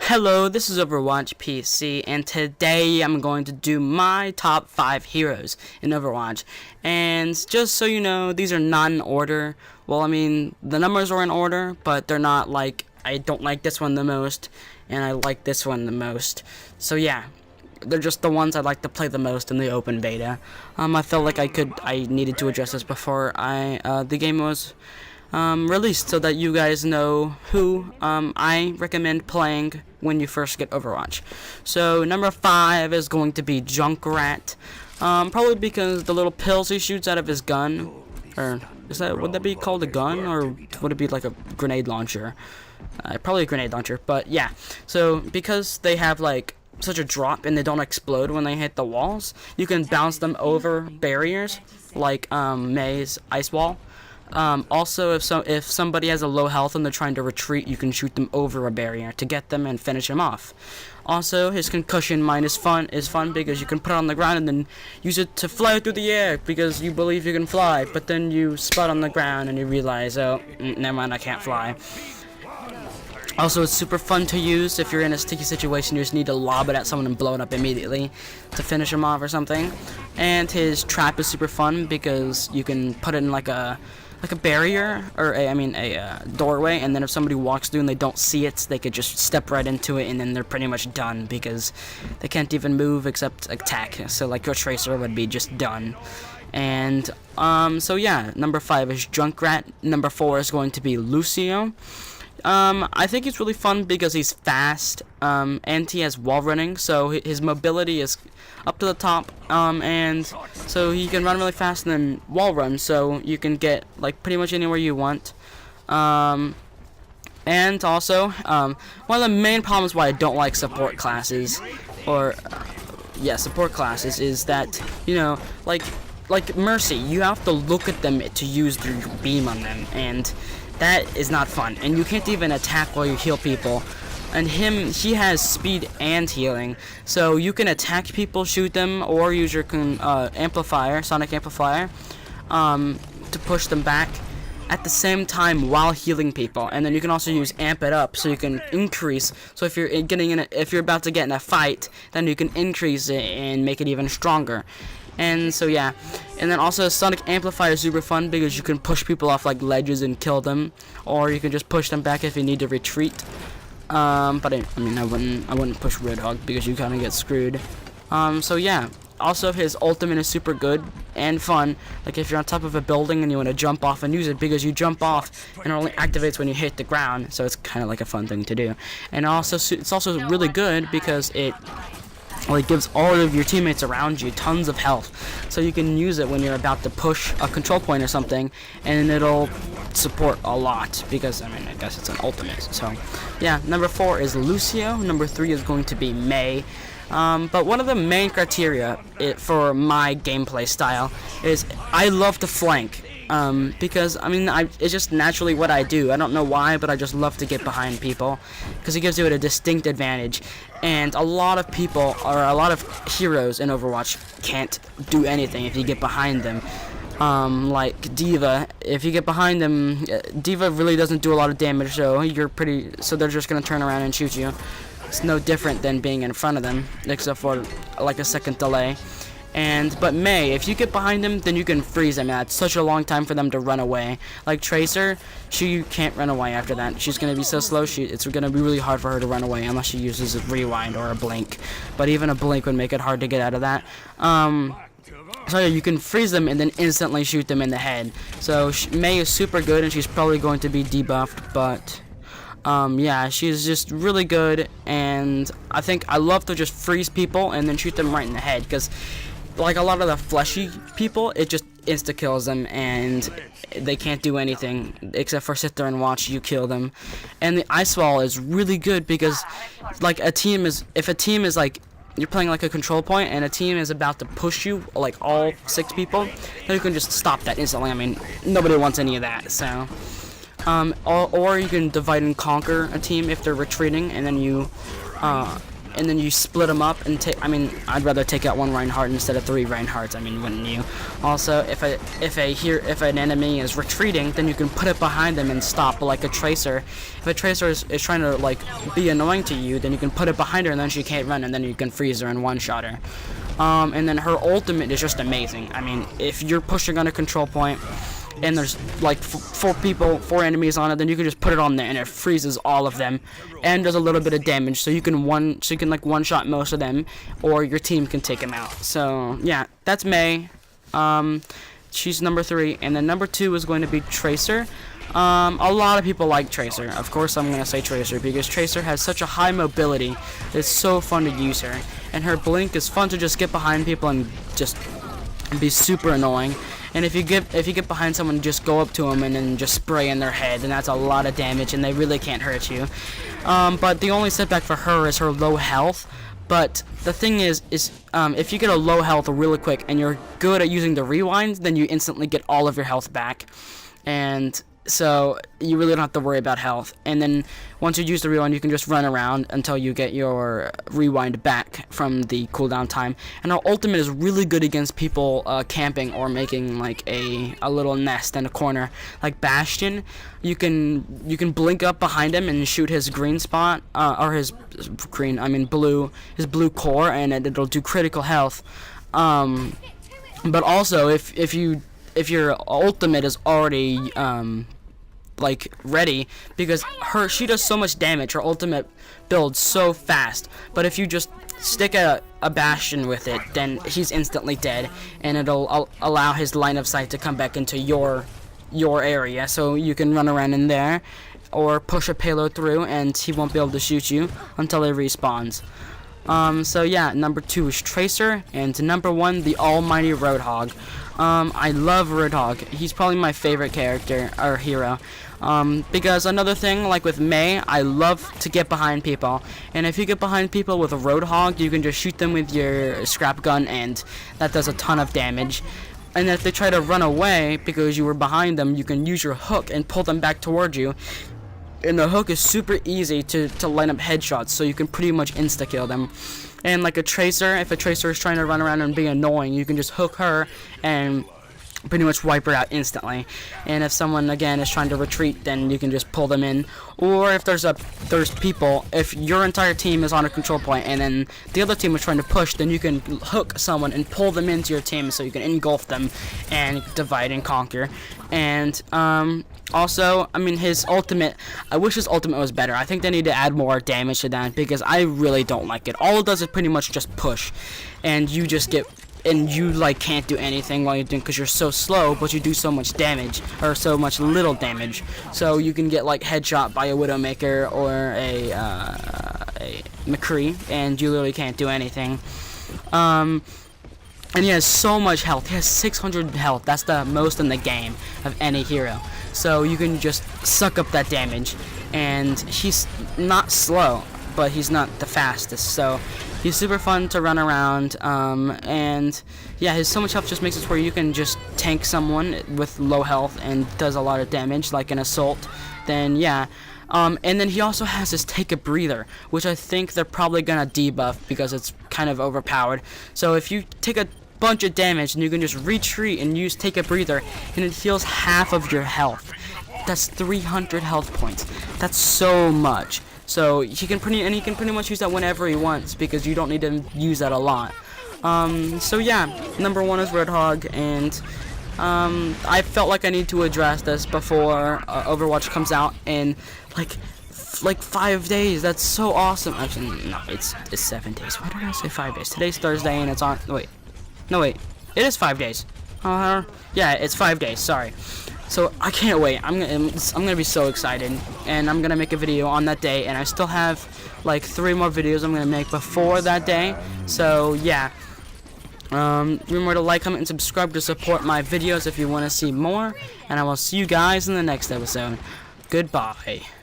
Hello, this is Overwatch PC, and today I'm going to do my top 5 heroes in Overwatch. And just so you know, these are not in order. Well, I mean, the numbers are in order, but they're not like, I don't like this one the most, and I like this one the most. So yeah, they're just the ones I like to play the most in the open beta. I felt like I needed to address this before the game was released, so that you guys know who I recommend playing when you first get Overwatch. So number 5 is going to be Junkrat, probably because the little pills he shoots out of his gun, or would that be called a gun, or would it be like a grenade launcher? Probably a grenade launcher, but yeah. So because they have like such a drop and they don't explode when they hit the walls, you can bounce them over barriers like May's ice wall. Also, if somebody has a low health and they're trying to retreat, you can shoot them over a barrier to get them and finish them off. Also, his concussion mine is fun because you can put it on the ground and then use it to fly through the air because you believe you can fly, but then you spot on the ground and you realize, oh, never mind, I can't fly. Also, it's super fun to use if you're in a sticky situation. You just need to lob it at someone and blow it up immediately to finish them off or something. And his trap is super fun because you can put it in like a barrier, or a doorway, and then if somebody walks through and they don't see it, they could just step right into it, and then they're pretty much done because they can't even move except attack. So like your Tracer would be just done. And so yeah, number 5 is Junkrat. Number 4 is going to be Lucio. I think he's really fun because he's fast, and he has wall running, so his mobility is up to the top, and so he can run really fast and then wall run, so you can get like pretty much anywhere you want. And also, one of the main problems why I don't like support classes, support classes, is that, you know, like Mercy, you have to look at them to use your beam on them, and that is not fun, and you can't even attack while you heal people. And he has speed and healing, so you can attack people, shoot them, or use your sonic amplifier, to push them back at the same time while healing people. And then you can also use amp it up, so you can increase. So if you're about to get in a fight, then you can increase it and make it even stronger. And so yeah, and then also sonic amplifier is super fun because you can push people off like ledges and kill them, or you can just push them back if you need to retreat. But I wouldn't push Roadhog because you kind of get screwed. So yeah. Also, his ultimate is super good and fun. Like if you're on top of a building and you want to jump off and use it, because you jump off and it only activates when you hit the ground. So it's kind of like a fun thing to do. And also, it's also really good because it gives all of your teammates around you tons of health, so you can use it when you're about to push a control point or something, and it'll support a lot because, I guess it's an ultimate. So yeah, number 4 is Lucio. Number 3 is going to be May. But one of the main criteria for my gameplay style is I love to flank. Because it's just naturally what I do. I don't know why, but I just love to get behind people because it gives you a distinct advantage. And a lot of people, or a lot of heroes in Overwatch, can't do anything if you get behind them. Like D.Va, if you get behind them, D.Va really doesn't do a lot of damage, so they're just gonna turn around and shoot you. It's no different than being in front of them, except for like a second delay. But May, if you get behind them, then you can freeze them. It's such a long time for them to run away. Like Tracer, she can't run away after that. She's going to be so slow, it's going to be really hard for her to run away unless she uses a rewind or a blink. But even a blink would make it hard to get out of that. So yeah, you can freeze them and then instantly shoot them in the head. So May is super good, and she's probably going to be debuffed, but yeah, she's just really good, and I think I love to just freeze people and then shoot them right in the head, because like a lot of the fleshy people, it just insta-kills them, and they can't do anything except for sit there and watch you kill them. And the ice wall is really good because, like, if a team is like, you're playing like a control point, and a team is about to push you, like all 6 people, then you can just stop that instantly. Nobody wants any of that, so. Or you can divide and conquer a team if they're retreating, and then you and then you split them up and take. I mean, I'd rather take out one Reinhardt instead of 3 Reinhardts. I mean, wouldn't you? Also, if an enemy is retreating, then you can put it behind them and stop, like a Tracer. If a Tracer is trying to like be annoying to you, then you can put it behind her, and then she can't run, and then you can freeze her and one-shot her. And then her ultimate is just amazing. I mean, if you're pushing on a control point and there's like 4 enemies on it, then you can just put it on there and it freezes all of them and does a little bit of damage, so you can like one-shot most of them, or your team can take them out. So yeah, that's Mei. She's number 3, and then number 2 is going to be Tracer. A lot of people like Tracer. Of course I'm gonna say Tracer because Tracer has such a high mobility. It's so fun to use her, and her blink is fun to just get behind people and just be super annoying. And if you get behind someone, just go up to them and then just spray in their head, and that's a lot of damage, and they really can't hurt you. But the only setback for her is her low health. But the thing is if you get a low health really quick and you're good at using the rewinds, then you instantly get all of your health back, and so you really don't have to worry about health. And then once you use the rewind, you can just run around until you get your rewind back from the cooldown time. And our ultimate is really good against people camping or making like a little nest in a corner. Like Bastion, you can blink up behind him and shoot his green spot, or his blue core, and it'll do critical health. But also if your ultimate is already like ready, because she does so much damage, her ultimate builds so fast. But if you just stick a Bastion with it, then he's instantly dead, and it'll allow his line of sight to come back into your area, so you can run around in there or push a payload through, and he won't be able to shoot you until he respawns. So yeah, number 2 is Tracer, and number 1, the almighty Roadhog. I love Roadhog. He's probably my favorite character or hero. Because another thing, like with Mei, I love to get behind people, and if you get behind people with a Roadhog, you can just shoot them with your scrap gun, and that does a ton of damage. And if they try to run away because you were behind them, you can use your hook and pull them back towards you. And the hook is super easy to line up headshots, so you can pretty much insta-kill them. And like a Tracer, if a Tracer is trying to run around and be annoying, you can just hook her and pretty much wipe her out instantly. And if someone again is trying to retreat, then you can just pull them in. Or if there's people, if your entire team is on a control point and then the other team is trying to push, then you can hook someone and pull them into your team, so you can engulf them and divide and conquer. And also, I mean, his ultimate, I wish his ultimate was better. I think they need to add more damage to that, because I really don't like it. All it does is pretty much just push, and you just get, and you like can't do anything while you're doing, because you're so slow, but you do so much damage, or so much little damage. So you can get like headshot by a Widowmaker or a McCree, and you literally can't do anything. And he has so much health. He has 600 health. That's the most in the game of any hero. So you can just suck up that damage. And he's not slow, but he's not the fastest. So he's super fun to run around. And yeah, his so much health just makes it where you can just tank someone with low health and does a lot of damage, like an assault. Then yeah. And then he also has his Take a Breather, which I think they're probably gonna debuff because it's kind of overpowered. So if you take a bunch of damage and you can just retreat and use Take a Breather, and it heals half of your health. That's 300 health points. That's so much. So he can pretty much use that whenever he wants, because you don't need to use that a lot. So yeah, number 1 is Roadhog, and I felt like I need to address this before Overwatch comes out in like 5 days. That's so awesome. Actually, no, it's 7 days. Why did I say 5 days? Today's Thursday, and it's on. Wait, it is 5 days. Yeah, it's 5 days. Sorry. So I can't wait. I'm gonna be so excited, and I'm gonna make a video on that day. And I still have like 3 more videos I'm gonna make before that day. So yeah. Remember to like, comment, and subscribe to support my videos if you want to see more. And I will see you guys in the next episode. Goodbye.